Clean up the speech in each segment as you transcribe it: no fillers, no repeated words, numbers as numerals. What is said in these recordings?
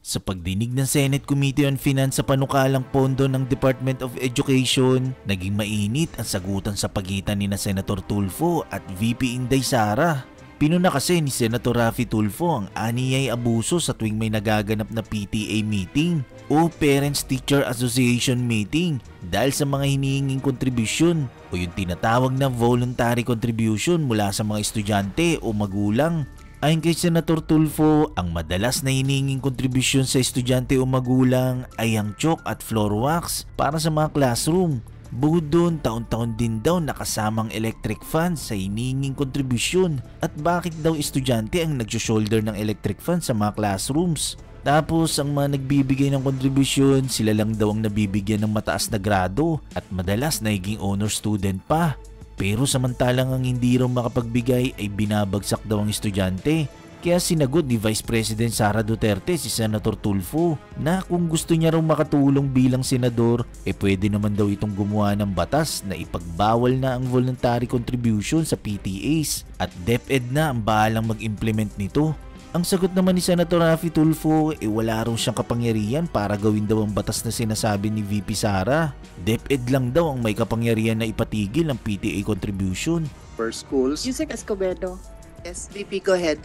Sa pagdinig ng Senate Committee on Finance sa panukalang pondo ng Department of Education, naging mainit ang sagutan sa pagitan ni Senator Tulfo at VP Inday Sara. Pinuna kasi ni Senator Raffy Tulfo ang aniyay abuso sa tuwing may nagaganap na PTA meeting o Parents Teacher Association meeting dahil sa mga hinihinging kontribusyon o yung tinatawag na voluntary contribution mula sa mga estudyante o magulang. Ayon kay Senator Tulfo, ang madalas na hinihinging kontribusyon sa estudyante o magulang ay ang chalk at floor wax para sa mga classroom. Bukod doon, taon-taon din daw nakasamang electric fan sa hinihinging kontribusyon at bakit daw estudyante ang nag-shoulder ng electric fan sa mga classrooms. Tapos ang mga nagbibigay ng kontribusyon, sila lang daw ang nabibigyan ng mataas na grado at madalas naging honor student pa. Pero samantalang ang hindi raw makapagbigay ay binabagsak daw ang estudyante. Kaya sinagot ni Vice President Sara Duterte si Senator Tulfo na kung gusto niya raw makatulong bilang senador, pwede naman daw itong gumawa ng batas na ipagbawal na ang voluntary contribution sa PTAs at DepEd na ang bahalang mag-implement nito. Ang sagot naman ni Senator Raffy Tulfo wala raw siyang kapangyarihan para gawin daw ang batas na sinasabi ni VP Sara. DepEd lang daw ang may kapangyarihan na ipatigil ang PTA contribution. For schools. Yusek Escobedo. Yes, VP, go ahead.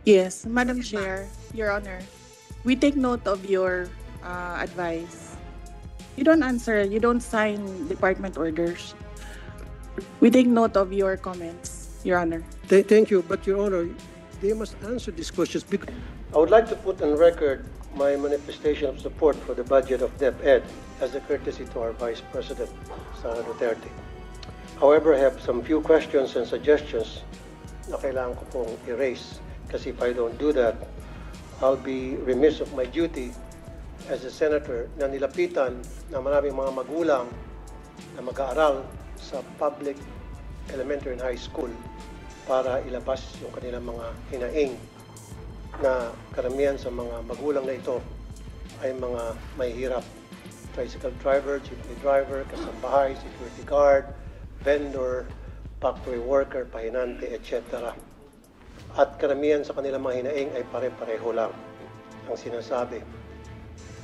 Yes, Madam Chair, Your Honor, we take note of your advice. You don't answer, you don't sign department orders. We take note of your comments, Your Honor. Thank you, but Your Honor, they must answer these questions because I would like to put on record my manifestation of support for the budget of DepEd as a courtesy to our Vice President, Sara Duterte. However, I have some few questions and suggestions na kailangan ko pong erase. Kasi if I don't do that, I'll be remiss of my duty as a senator na nilapitan na maraming mga magulang na mag-aaral sa public elementary and high school para ilabas yung kanilang mga hinaing na karamihan sa mga magulang na ito ay mga mahihirap. Tricycle driver, jeepney driver, kasambahay, security guard, vendor, factory worker, pahinante, etc. At karamihan sa kanilang mga hinaing ay pare-pareho lang ang sinasabi.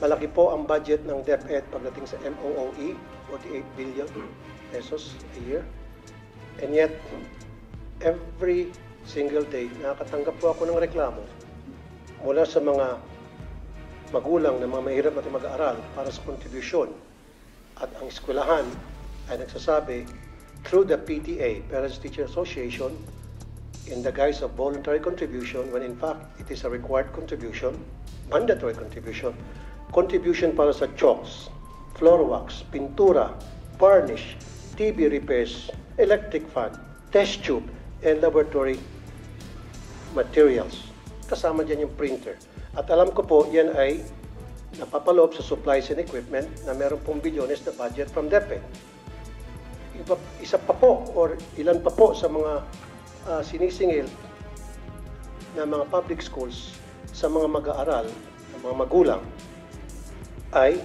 Malaki po ang budget ng DepEd pagdating sa MOOE, 48 billion pesos a year. And yet, every single day, nakakatanggap po ako ng reklamo mula sa mga magulang na mga mahirap natin mag-aaral para sa kontribusyon. At ang eskwelahan ay nagsasabi, through the PTA, Parents Teacher Association, in the guise of voluntary contribution, when in fact it is a required contribution, mandatory contribution para sa chalks, floor wax, pintura, varnish, TV repairs, electric fan, test tube, and laboratory materials. Kasama dyan yung printer. At alam ko po, yan ay napapaloob sa supplies and equipment na meron pong bilyones na budget from DepEd. Isa pa po, or ilan pa po sa mga sinisingil na mga public schools sa mga mag-aaral, mga magulang, ay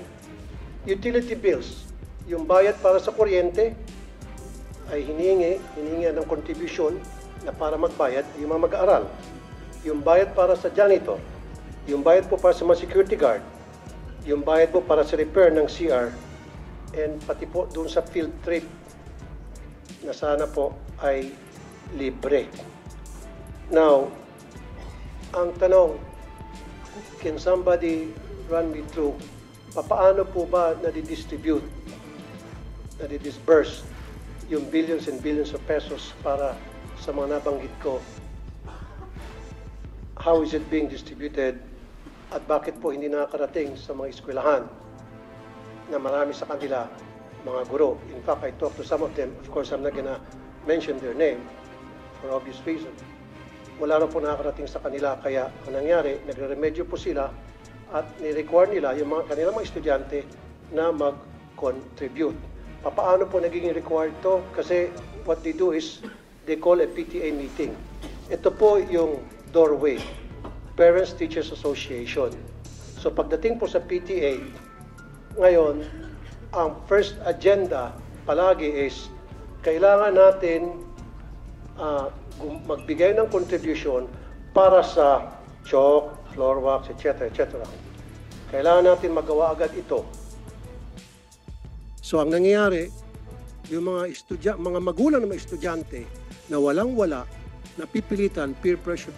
utility bills. Yung bayad para sa kuryente ay hiningi ng kontribusyon na para magbayad yung mga mag-aaral. Yung bayad para sa janitor, yung bayad po para sa mga security guard, yung bayad po para sa repair ng CR, and pati po doon sa field trip na sana po ay libre. Now, ang tanong, can somebody run me through, paano po ba nadi-distribute, nadi-disburse yung billions and billions of pesos para sa mga nabanggit ko? How is it being distributed? At bakit po hindi nakakarating sa mga eskwelahan na marami sa kanila mga guro? In fact, I talked to some of them. Of course, I'm not gonna mention their name for obvious reason. Wala na po nakakarating sa kanila, kaya ang nangyari, nagre-remedyo po sila at ni-require nila yung kanilang mga estudyante na mag-contribute. Paano po nagiging required to? Kasi what they do is, they call a PTA meeting. Ito po yung doorway, Parents Teachers Association. So pagdating po sa PTA, ngayon, ang first agenda palagi is, kailangan natin magbigay ng contribution para sa chalk, floor wax, etc., etc. Kailangan natin magawa agad ito. So ang nangyayari, yung mga magulang ng mga estudyante na walang-wala, napipilitan, peer pressure.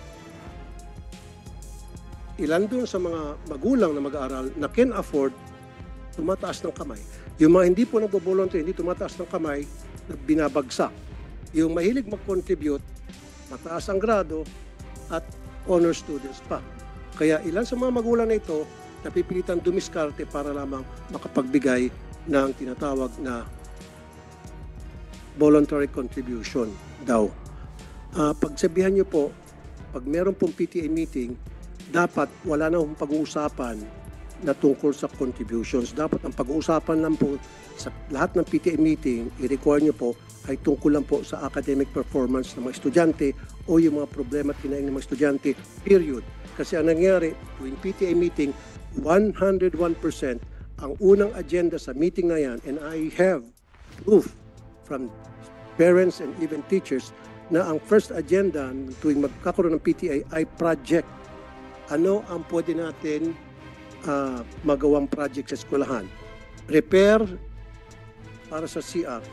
Ilan doon sa mga magulang na mag-aaral na can afford, tumataas ng kamay. Yung mga hindi po nagbo-volunteer, hindi tumataas ng kamay, na binabagsak. Yung mahilig mag-contribute, mataas ang grado at honor students pa. Kaya ilan sa mga magulang na ito, napipilitan dumiskarte para lamang makapagbigay ng tinatawag na voluntary contribution daw. Pagsabihan nyo po, pag meron pong PTA meeting, dapat wala na pong pag-uusapan na tungkol sa contributions. Dapat ang pag-uusapan lang po sa lahat ng PTA meeting, i-require nyo po ay tungkol lang po sa academic performance ng mga estudyante o yung mga problema at kinaing ng mga estudyante, period. Kasi ang nangyari, tuwing PTA meeting, 101% ang unang agenda sa meeting na yan, and I have proof from parents and even teachers na ang first agenda tuwing magkakaroon ng PTA ay project. Ano ang pwede natin magawang project sa eskwelahan? Repair para sa CR,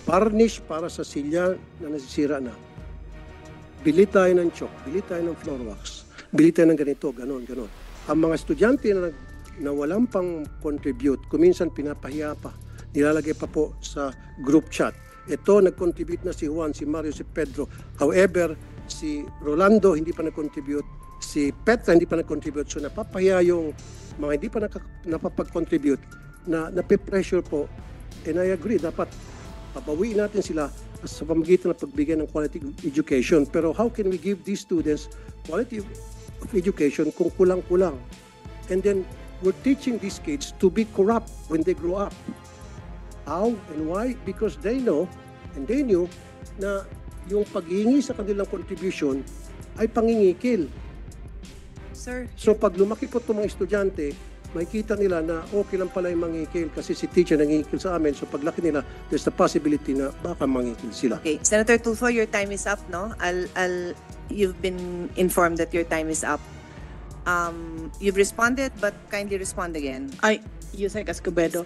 varnish para sa silya na nasisira na, bili tayo ng chalk, bili tayo ng floor wax, bili tayo ng ganito, ganon. Ang mga estudyante na walang pang contribute, kuminsan pinapahiya pa, nilalagay pa po sa group chat. Ito, nag-contribute na si Juan, si Mario, si Pedro. However, si Rolando hindi pa nag-contribute, si Petra hindi pa nag-contribute. So napapahiya yung mga hindi pa napapag-contribute na nape-pressure po. And I agree, dapat pabawiin natin sila sa pamagitan ng pagbigay ng quality education. Pero how can we give these students quality of education kung kulang-kulang? And then, we're teaching these kids to be corrupt when they grow up. How and why? Because they know and they knew na yung paghingi sa kanilang contribution ay pangingikil. Sir, So pag lumaki po itong mga estudyante, makikita nila na okay lang pala yung mangingikil kasi si teacher nangingikil sa amin. So paglaki nila, there's the possibility na baka mangingikil sila. okay. Senator Tulfo, your time is up, no? You've been informed that your time is up. You've responded, but kindly respond again. Yusek Escobedo.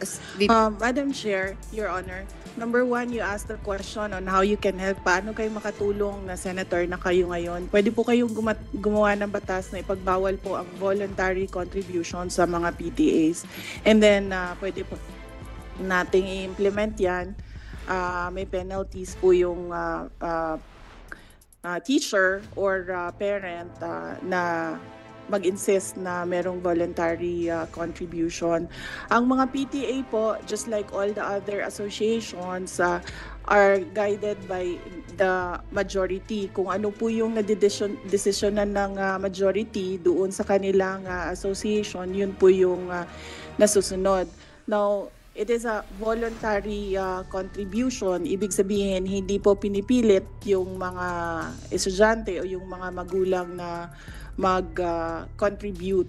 Madam Chair, Your Honor, number one, you asked the question on how you can help. Paano kayo makatulong na senator na kayo ngayon? Pwede po kayong gumawa ng batas na ipagbawal po ang voluntary contribution sa mga PTAs. And then, pwede po nating i-implement yan. May penalties po yung teacher or parent na mag-insist na merong voluntary contribution. Ang mga PTA po, just like all the other associations, are guided by the majority. Kung ano po yung desisyonan ng majority doon sa kanilang association, yun po yung nasusunod. Now, it is a voluntary contribution. Ibig sabihin, hindi po pinipilit yung mga estudyante o yung mga magulang na mag-contribute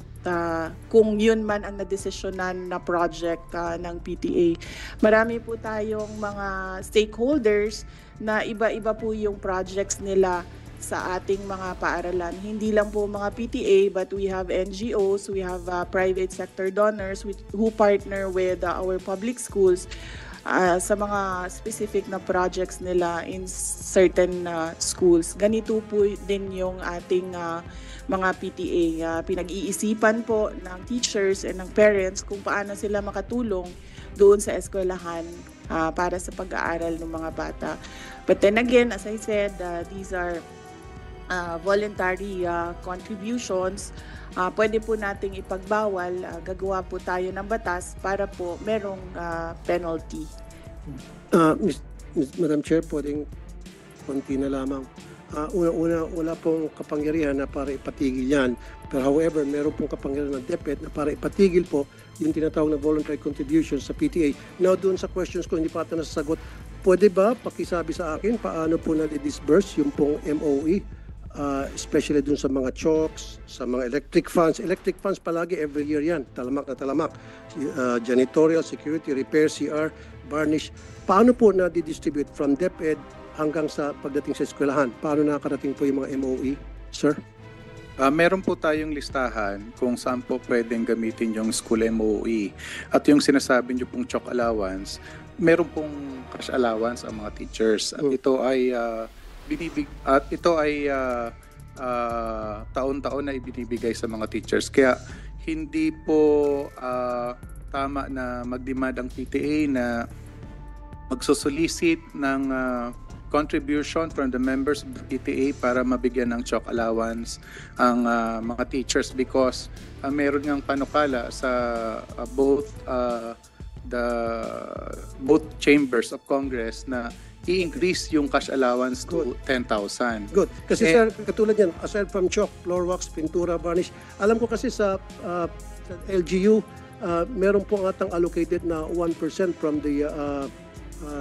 kung yun man ang nadesisyonan na project ng PTA. Marami po tayong mga stakeholders na iba-iba po yung projects nila sa ating mga paaralan. Hindi lang po mga PTA, but we have NGOs, we have private sector donors who partner with our public schools sa mga specific na projects nila in certain schools. Ganito po din yung ating mga PTA. Pinag-iisipan po ng teachers and ng parents kung paano sila makatulong doon sa eskwelahan para sa pag-aaral ng mga bata. But then again, as I said, these are voluntary contributions. Pwede po nating ipagbawal, gagawa po tayo ng batas para po merong penalty. Madam Chair, pwedeng konti na lamang. Una, wala pong kapangyarihan na para ipatigil yan. Pero however, meron pong kapangyarihan ng DepEd na para ipatigil po yung tinatawag na voluntary contribution sa PTA. Now, doon sa questions ko, hindi pa ata nasasagot. Pwede ba pakisabi sa akin paano po na-disburse yung pong MOE? Especially dun sa mga chalks, sa mga electric funds. Electric funds palagi every year yan, talamak na talamak. Janitorial, security, repair, CR, varnish. Paano po na-distribute from DepEd hanggang sa pagdating sa eskwelahan? Paano nakarating po yung mga MOE, sir? Meron po tayong listahan kung saan po pwedeng gamitin yung school MOE. At yung sinasabi niyo pong chalk allowance, meron pong cash allowance ang mga teachers. At ito ay taon-taon na ibinibigay sa mga teachers. Kaya hindi po tama na mag-demand ang PTA na magsosolicit ng contribution from the members of the PTA para mabigyan ng chalk allowance ang mga teachers because meron ngang panukala sa both chambers of Congress na i-increase yung cash allowance to 10,000. Good. Kasi sir, katulad yan, aside from chalk, floor wax, pintura, varnish, alam ko kasi sa LGU, meron po atang allocated na 1% from the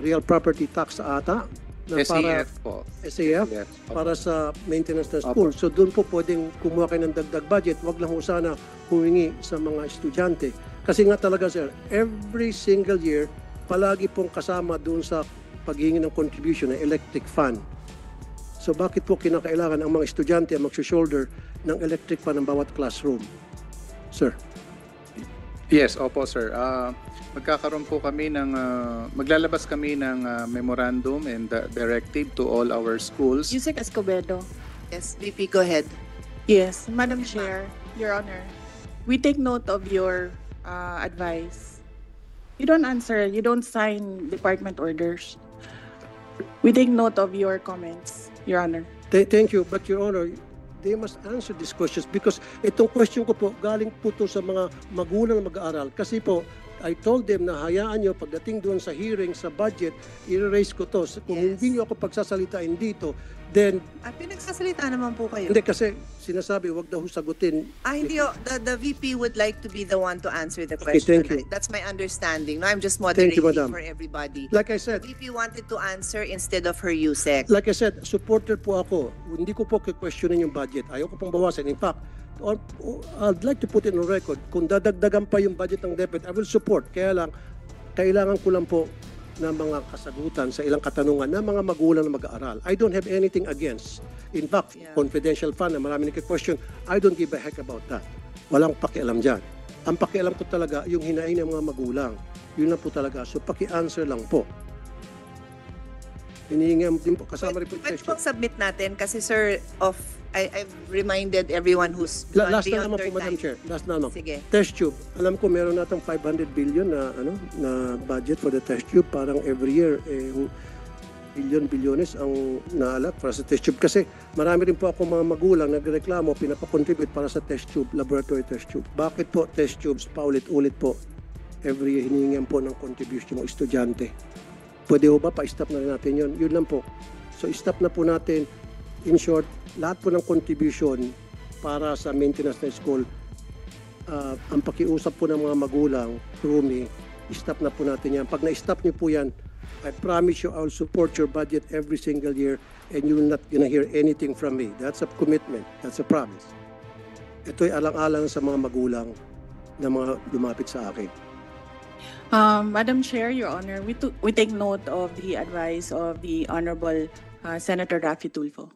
real property tax sa ata. Na SAF po. SAF para sa maintenance ng school. So doon po pwedeng kumuha kayo ng dagdag budget. Wag lang po sana humingi sa mga estudyante. Kasi nga talaga sir, every single year, palagi pong kasama doon sa paghingi ng contribution ng electric fan. So bakit po kinakailangan ang mga estudyante ang mag-shoulder ng electric fan ng bawat classroom? Sir. Yes, opo sir. Magkakaroon po kami ng, maglalabas kami ng memorandum and directive to all our schools. Yusek Escobedo. Yes, VP, go ahead. Yes, Madam Chair, Your Honor. We take note of your advice. You don't answer, you don't sign department orders. We take note of your comments, Your Honor. Thank you, but Your Honor, they must answer these questions because itong question ko po, galing po to sa mga magulang na mag-aaral. Kasi po, I told them na hayaan nyo pagdating doon sa hearing, sa budget, i-raise ko to. Kung hindi nyo ako pagsasalitain dito, then... pinagsasalita naman po kayo. Hindi kasi sinasabi, wag daw sagutin. Hindi, the VP would like to be the one to answer the question. Thank you. That's my understanding. No, I'm just moderating Madam. for everybody. Like I said, The VP wanted to answer instead of her USEC. like I said, supporter po ako. Hindi ko po questionin yung budget. Ayaw ko pong bawasan. In fact, I'd like to put it on record, kung dadagdagan pa yung budget ng DepEd, I will support. Kaya lang, kailangan ko lang po ng mga kasagutan sa ilang katanungan ng mga magulang na mag-aaral. I don't have anything against. In fact, confidential fund na marami nagka-question, I don't give a heck about that. Walang pakialam dyan. Ang pakialam ko talaga, yung hinaing ng mga magulang. Yun lang po talaga. So, paki-answer lang po. Hinihingi din po, kasama rin po yung Pwede question. pong submit natin kasi sir, I've reminded everyone who's Last na on naman their po, Madam time. Chair. Last na naman. Sige. Test tube. Alam ko meron natang 500 billion na budget for the test tube. Parang every year, bilyones ang naalat para sa test tube. Kasi marami rin po ako mga magulang nagreklamo, pinapakontribute para sa test tube, laboratory test tube. Bakit po test tubes paulit-ulit po? Every year hiningan po ng contribution ng estudyante. Pwede ho ba pa-stop na rin natin yun? Yun lang po. So stop na po natin. In short, lahat po ng contribution para sa maintenance ng school, ang pakiusap po ng mga magulang, through me, stop na po natin yan. Pag na-stop niyo po yan, I promise you I will support your budget every single year and you will not gonna hear anything from me. That's a commitment. That's a promise. Ito'y alang-alang sa mga magulang na mga lumapit sa akin. Madam Chair, Your Honor, we take note of the advice of the Honorable Senator Raffy Tulfo.